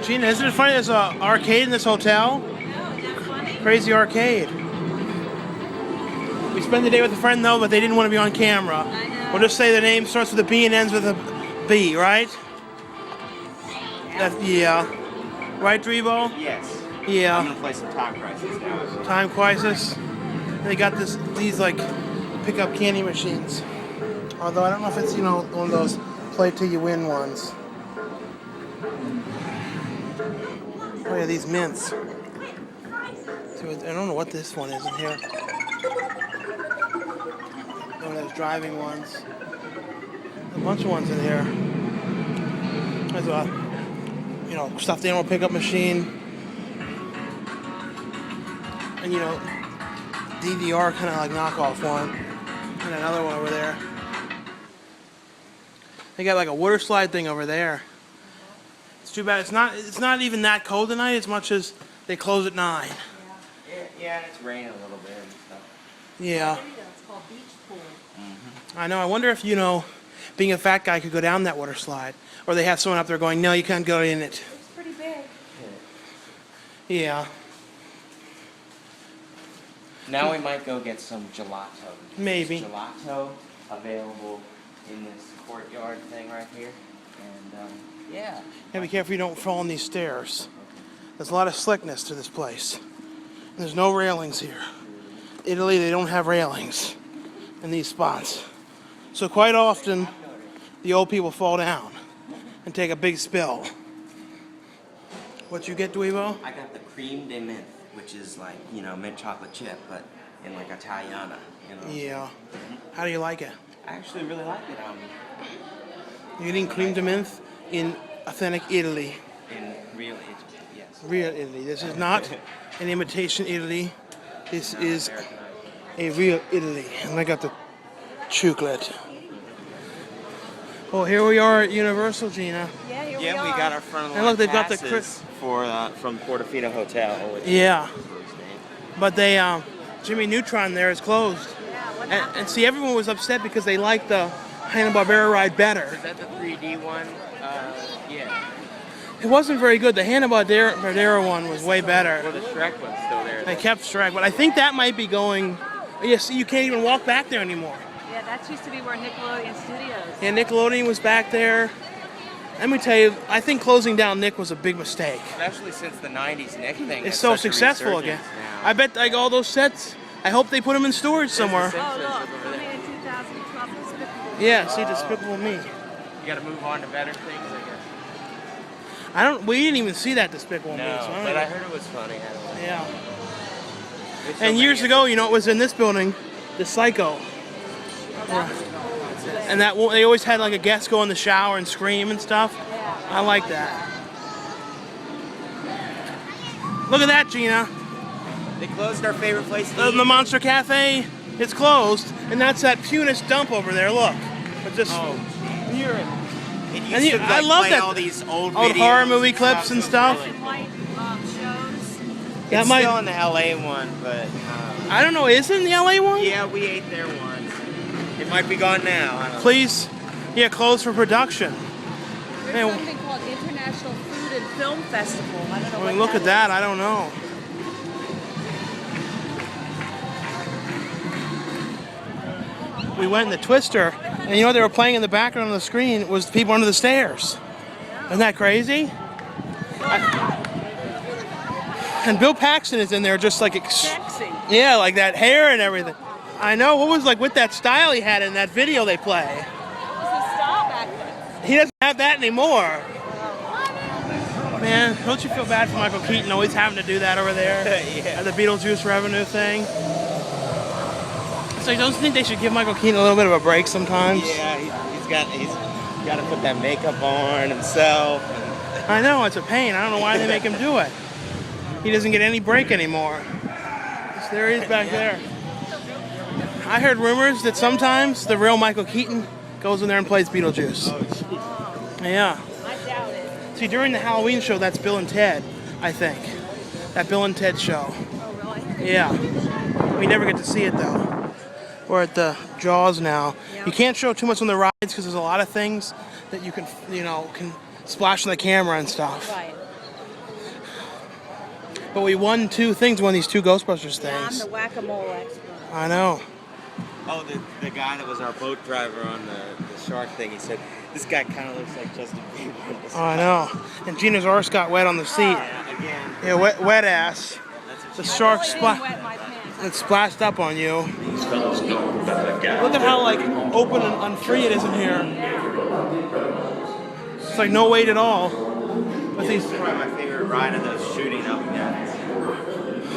Gina, isn't it funny there's an arcade in this hotel? I know, isn't that funny? Crazy arcade. We spent the day with a friend though, but they didn't want to be on camera. I know. We'll just say the name starts with a B and ends with a B, right? Yeah. Right, Dribo? Yes. Yeah. I'm gonna play some Time Crisis now. Time Crisis. They got these like pickup candy machines. Although I don't know if it's, one of those play till you win ones. Oh yeah, these mints. So I don't know what this one is in here. One of those driving ones. A bunch of ones in here. There's a, stuffed animal pickup machine. And DVR kind of like knockoff one. And another one over there. They got like a water slide thing over there. It's too bad it's not even that cold tonight as much as they close at 9. Yeah, it's raining a little bit and stuff. Yeah. It's called beach pool. I know. I wonder if, being a fat guy could go down that water slide. Or they have someone up there going, no, you can't go in it. It's pretty big. Yeah. Now we might go get some gelato. Maybe. There's gelato available in this courtyard thing right here. And, yeah. Yeah, be careful you don't fall on these stairs. There's a lot of slickness to this place. There's no railings here. Italy, they don't have railings in these spots. So quite often, the old people fall down and take a big spill. What you get, Duivo? I got the creme de menthe, which is like, mint chocolate chip, but in like Italiana, Yeah. How do you like it? I actually really like it. You're eating cream de menthe in authentic Italy. In real Italy, yes. Real Italy. This is not an imitation Italy. This is a real Italy. And I got the chocolate. Oh, here we are at Universal, Gina. Yeah, here we Yeah, are. we got our front And look, they've got the passes from Portofino Hotel. Yeah. But Jimmy Neutron there is closed. Yeah, what And happened? see, everyone was upset because they liked the Hanna-Barbera ride better. Is that the 3D one? Yeah. It wasn't very good. The Hanna-Barbera one was way better. Well, the Shrek one's still there. They kept Shrek, but I think that might be going... Yeah, see, you can't even walk back there anymore. Yeah, that used to be where Nickelodeon Studios. Yeah, Nickelodeon was back there. Let me tell you, I think closing down Nick was a big mistake. Especially since the 90s Nick thing. It's has so such a successful again. resurgence now. I bet like all those sets, I hope they put them in storage somewhere. Oh, look, coming in 2012, Despicable Me. Yeah, see, Despicable Me. You gotta move on to better things, I guess. We didn't even see that Despicable Me. No, So I don't but know. I heard it was funny. Yeah. There's so And years many ago, it was in this building, the Psycho. And that they always had like a guest go in the shower and scream and stuff. I like that. Look at that, Gina. They closed our favorite place to The Monster Cafe, it's closed, and that's that Punis dump over there. Look, but just urine. It used And to, I love play that- all these old Old videos horror movie clips and stuff. Black and white shows. That It's might. still in the LA one, but I don't know. Is it in the LA one? yeah, we ate there once. It might be gone now. I don't know. Please, closed for production. There's Man, something called International Food and Film Festival. I don't know I what mean, look at that. I don't know. We went in the Twister, and what they were playing in the background on the screen was people under the stairs. Isn't that crazy? And Bill Paxton is in there just like, Sexy. yeah, like that hair and everything. I know. What was like with that style he had in that video they play? What was his style back then? He doesn't have that anymore. Man, don't you feel bad for Michael Keaton always having to do that over there? Yeah. At the Beetlejuice revenue thing? So don't you think they should give Michael Keaton a little bit of a break sometimes? Yeah, he's got to put that makeup on himself. I know, it's a pain. I don't know why they make him do it. He doesn't get any break anymore. There he is back there. I heard rumors that sometimes the real Michael Keaton goes in there and plays Beetlejuice. Yeah. I doubt it. See, during the Halloween show, that's Bill and Ted, I think. That Bill and Ted show. Oh, really? Yeah. We never get to see it, though. We're at the Jaws now. Yeah. You can't show too much on the rides because there's a lot of things that you can, can splash on the camera and stuff. Right. But we won 2 things, won these 2 Ghostbusters Yeah, I'm things. the whack-a-mole expert. I know. Oh, the guy that was our boat driver on the shark thing, he said, this guy kind of looks like Justin Bieber in this. Oh, I know. And Gina's arse got wet on the seat. Yeah, again. Yeah, wet ass. The shark Wet my pants. it splashed up on you. These fellows know about the gap. Look at how like open and free it is in here. It's like no weight at all. But This these, is probably my favorite ride of those shooting up guys.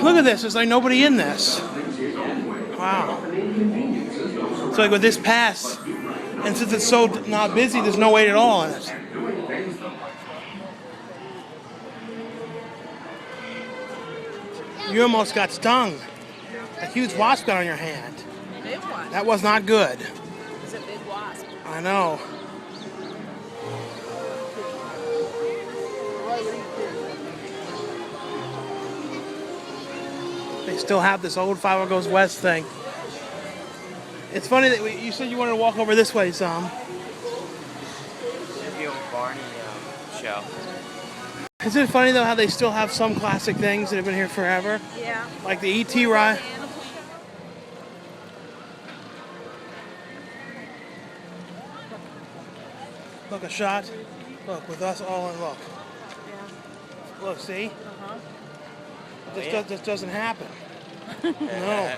look at this. There's like nobody in this. Wow. So like with this pass, and since it's so not busy, there's no weight at all in it. You almost got stung. A huge wasp got on your hand. Big one. That was not good. It's a big wasp. I know. They still have this old 5 Goes West thing. It's funny that you said you wanted to walk over this way some. The old Barney show. Isn't it funny though how they still have some classic things that have been here forever? Yeah. Like the E.T. ride. Look, a shot. Look, with us all in. Look. Yeah. Look, see? Uh-huh. This doesn't happen. No.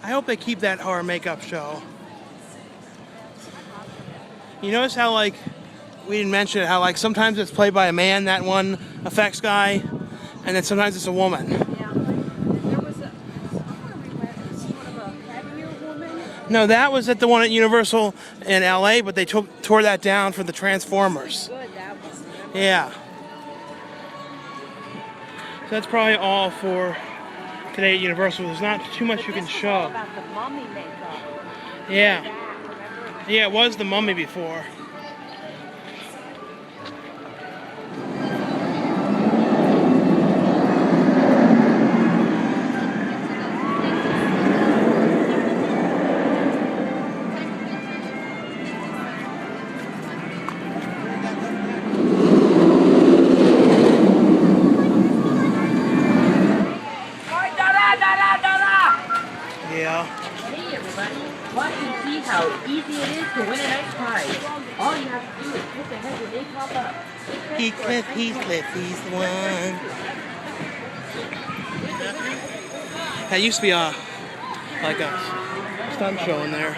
I hope they keep that horror makeup show. You notice how, like, we didn't mention it, how, like, sometimes it's played by a man, that one effects guy, and then sometimes it's a woman. Yeah. There was a somewhere we went and see one of a heavier woman. No, that was at the one at Universal in LA, but they tore that down for the Transformers. Good, that was. Yeah. So that's probably all for today at Universal. There's not too much you can This was all show. about the mummy makeup. Yeah. That, remember? Yeah, it was the Mummy before. Yeah. Hey everybody, want to see how easy it is to win a nice prize? All you have to do is click ahead when they pop up. Heathcliff, he's the one. That used to be like a stunt show in there.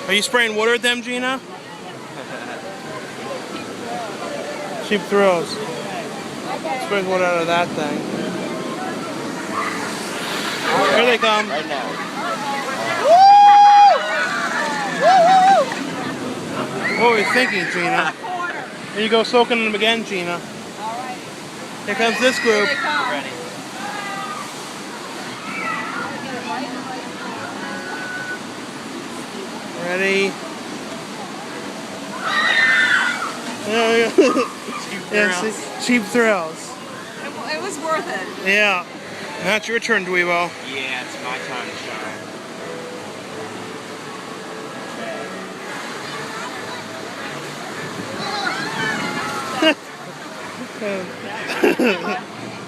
Are you spraying water at them, Gina? Cheap thrills. Sprays water out of that thing. Here they come. Right now. What were you thinking, Gina? Here you go soaking them again, Gina. Here comes this group. Ready. Ready? Yeah, see? Cheap thrills. It was worth it. Yeah. Now it's your turn, Dweebo. Yeah, it's my time to shine.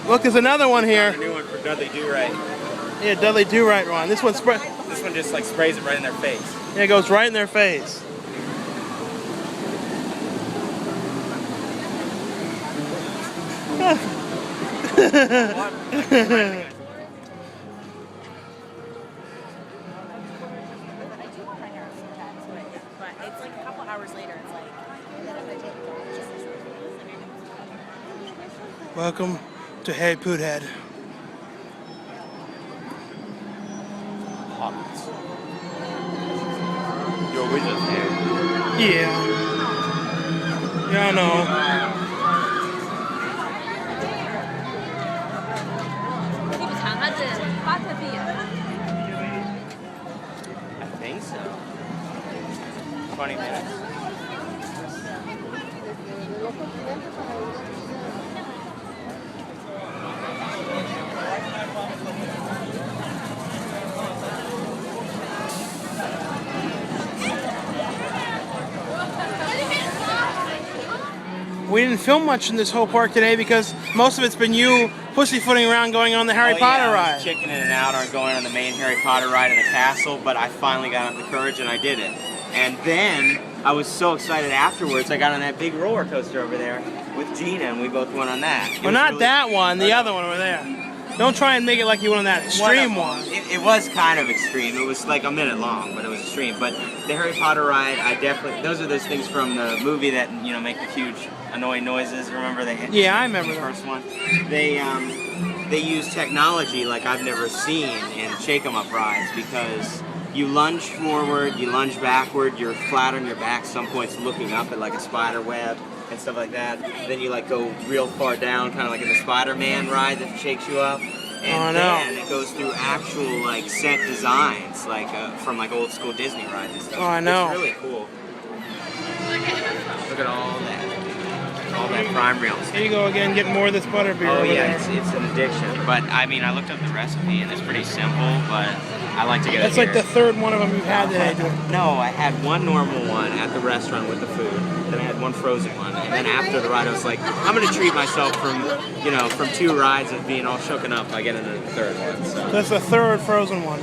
Look, there's another one A here. new one for Dudley Do Right. Yeah, Dudley Do Right one. This one This one just like sprays it right in their face. Yeah, it goes right in their face. But it's like a couple hours later, it's like. Welcome to Hey Poothead. Hobbits. Your wizard's here. Yeah. Yeah, I know. I think so. 20 minutes. We didn't film much in this whole park today because most of it's been you pussyfooting around going on the Harry Potter I ride. was chickening it out on going on the main Harry Potter ride in the castle, but I finally got up the courage and I did it. And then I was so excited afterwards, I got on that big roller coaster over there with Gina, and we both went on that. It Well, was not really- that one, the other one over there. Don't try and make it like you went on that extreme one. It was kind of extreme. It was like a minute long, but it was extreme. But the Harry Potter ride, I definitely, those are those things from the movie that, you know, make the huge annoying noises. Remember they hit Yeah, I remember the that. first one? They use technology like I've never seen in shake 'em up rides, because you lunge forward, you lunge backward, you're flat on your back some points looking up at like a spider web and stuff like that. Then you like go real far down, kind of like in the Spider-Man ride that shakes you up. And then it goes through actual like set designs, like from like old school Disney rides and stuff. Oh, I know. It's really cool. Look at all that prime real estate. Here you go again, getting more of this butterbeer Oh over yeah, there. it's an addiction. But I mean, I looked up the recipe and it's pretty simple, but I like to get That's it like here. the third one of them you've had today. No, I had one normal one at the restaurant with the food. Then I had one frozen one. And then after the ride, I was like, I'm going to treat myself from, you know, from 2 rides of being all shooken up by getting the third one. So. That's the third frozen one.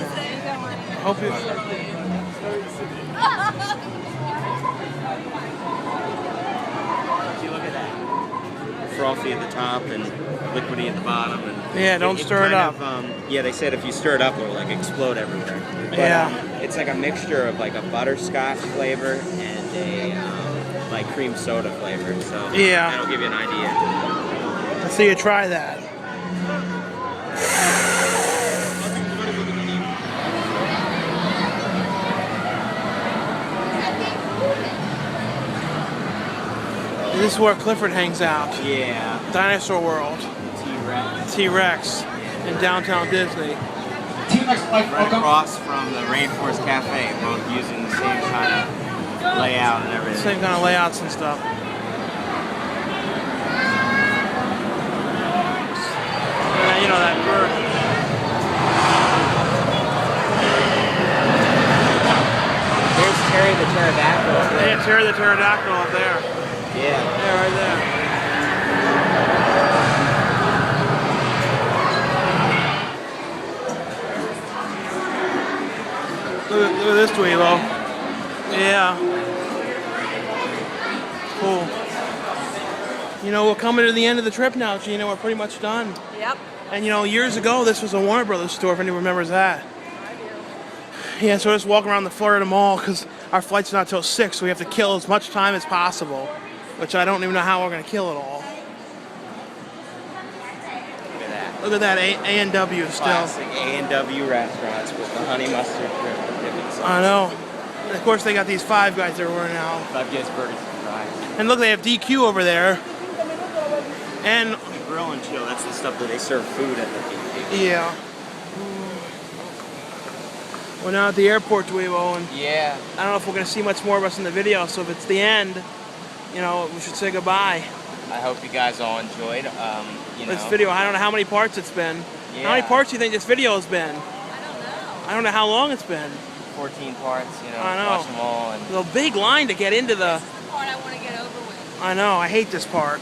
Hope you. See, look at that. Frothy at the top and liquidy at the bottom. And Yeah, don't stir it up. Yeah, they said if you stir it up, it'll like explode everywhere. But, Yeah. it's like a mixture of like a butterscotch flavor and a like cream soda flavor. So Yeah. that'll give you an idea. Let's see you try that. This is where Clifford hangs out. Yeah. Dinosaur World. T-Rex. T-Rex in downtown Disney. Right across from the Rainforest Cafe, both using the same kind of layout and everything. Same kind of layouts and stuff. You know that bird. There's Terry the pterodactyl. Yeah, Terry the pterodactyl up there. Yeah. Yeah, right there. Look at this dweebo. Yeah. Cool. You know, we're coming to the end of the trip now, Gina. We're pretty much done. Yep. And you know, years ago, this was a Warner Brothers store, if anyone remembers that. Yeah, so we're just walking around the Florida Mall because our flight's not till 6, so we have to kill as much time as possible, which I don't even know how we're going to kill it all. Look at that. Look at that, A&W still. Classic A&W restaurants with the honey mustard dipping sauce. I know. And of course, they got these Five Guys everywhere now. Five Guys burgers and fries. And look, they have DQ over there. And, The grill and chill, that's the stuff where they serve food at the DQ. yeah. We're now at the airport, Dweebo, and Yeah. I don't know if we're going to see much more of us in the video, so if it's the end, you know, we should say goodbye. I hope you guys all enjoyed. You know. This video, I don't know how many parts it's been. Yeah. How many parts do you think this video has been? I don't know. I don't know how long it's been. 14 parts, you know, I know. watch them all. And There's a big line to get into the... This is the part I want to get over with. I know, I hate this part.